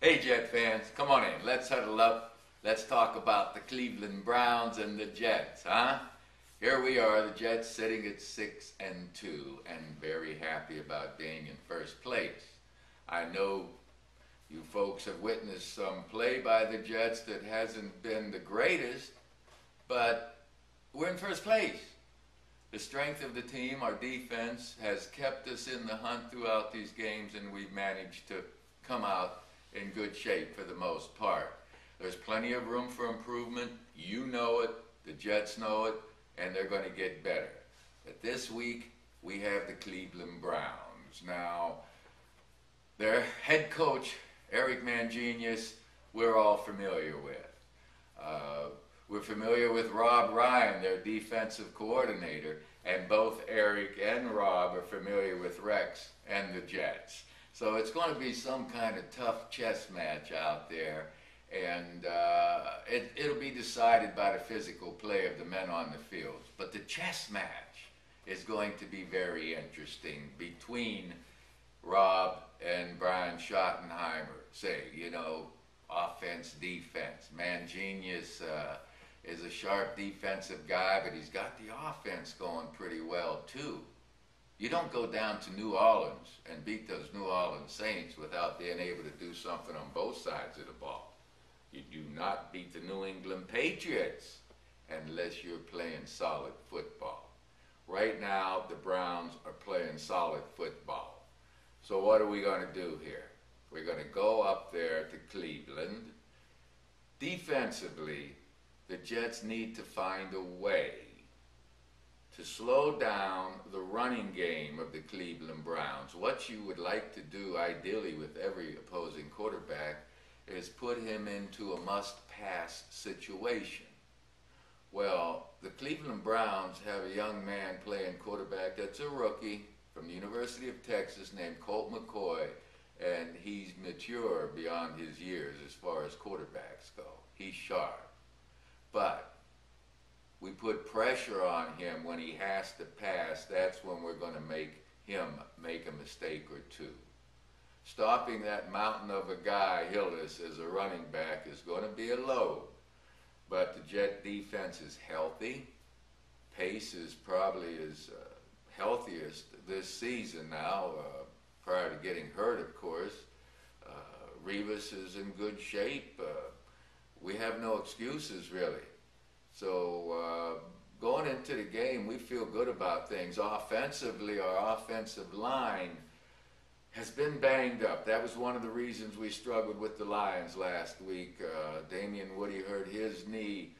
Hey Jet fans, come on in. Let's huddle up. Let's talk about the Cleveland Browns and the Jets, huh? Here we are, the Jets sitting at 6-2 and very happy about being in first place. I know you folks have witnessed some play by the Jets that hasn't been the greatest, but we're in first place. The strength of the team, our defense, has kept us in the hunt throughout these games, and we've managed to come out in good shape for the most part. There's plenty of room for improvement. You know it, the Jets know it, and they're going to get better. But this week, we have the Cleveland Browns. Now, their head coach, Eric Mangenius, we're all familiar with. We're familiar with Rob Ryan, their defensive coordinator, and both Eric and Rob are familiar with Rex and the Jets. So it's going to be some kind of tough chess match out there, and it'll be decided by the physical play of the men on the field. But the chess match is going to be very interesting between Rob and Brian Schottenheimer. Say, offense, defense. Mangenius is a sharp defensive guy, but he's got the offense going pretty well too. You don't go down to New Orleans and beat those New Orleans Saints without being able to do something on both sides of the ball. You do not beat the New England Patriots unless you're playing solid football. Right now, the Browns are playing solid football. So what are we going to do here? We're going to go up there to Cleveland. Defensively, the Jets need to find a way to slow down the running game of the Cleveland Browns. What you would like to do, ideally, with every opposing quarterback is put him into a must-pass situation. Well, the Cleveland Browns have a young man playing quarterback that's a rookie from the University of Texas named Colt McCoy, and he's mature beyond his years as far as quarterbacks go. He's sharp. But we put pressure on him when he has to pass. That's when we're going to make him make a mistake or two. Stopping that mountain of a guy, Hillis, as a running back is going to be a load. But the Jet defense is healthy. Pace is probably his healthiest this season now, prior to getting hurt, of course. Revis is in good shape. We have no excuses, really. So going into the game, we feel good about things. Offensively, our offensive line has been banged up. That was one of the reasons we struggled with the Lions last week. Damian Woody hurt his knee.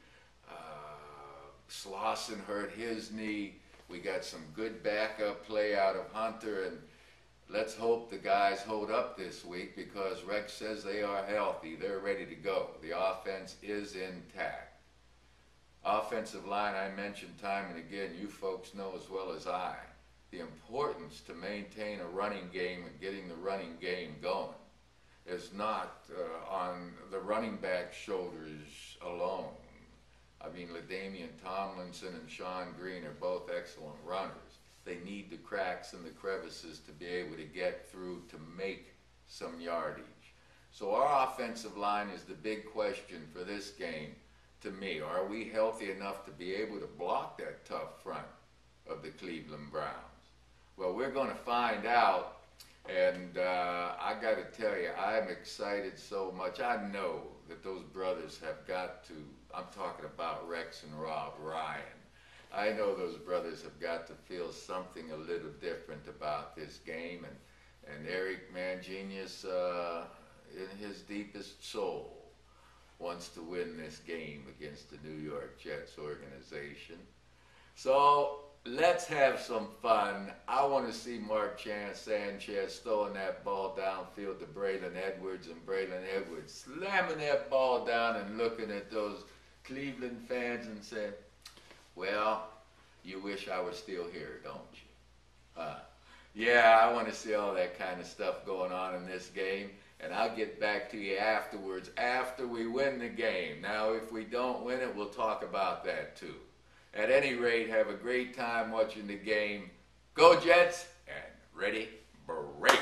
Slauson hurt his knee. We got some good backup play out of Hunter, and let's hope the guys hold up this week because Rex says they are healthy. They're ready to go. The offense is intact. Offensive line, I mentioned time and again, you folks know as well as I, the importance to maintain a running game and getting the running game going is not on the running back's shoulders alone. I mean, LaDainian Tomlinson and Sean Green are both excellent runners. They need the cracks and the crevices to be able to get through to make some yardage. So our offensive line is the big question for this game. To me, are we healthy enough to be able to block that tough front of the Cleveland Browns? Well, we're going to find out, and I got to tell you, I'm excited so much. I know that those brothers have got to, I'm talking about Rex and Rob Ryan, I know those brothers have got to feel something a little different about this game, and Eric Mangenius, in his deepest soul, wants to win this game against the New York Jets organization. So let's have some fun. I want to see Mark Sanchez throwing that ball downfield to Braylon Edwards, and Braylon Edwards slamming that ball down and looking at those Cleveland fans and saying, well, you wish I were still here, don't you? Yeah, I want to see all that kind of stuff going on in this game. And I'll get back to you afterwards, after we win the game. Now, if we don't win it, we'll talk about that too. At any rate, have a great time watching the game. Go Jets, and ready, break.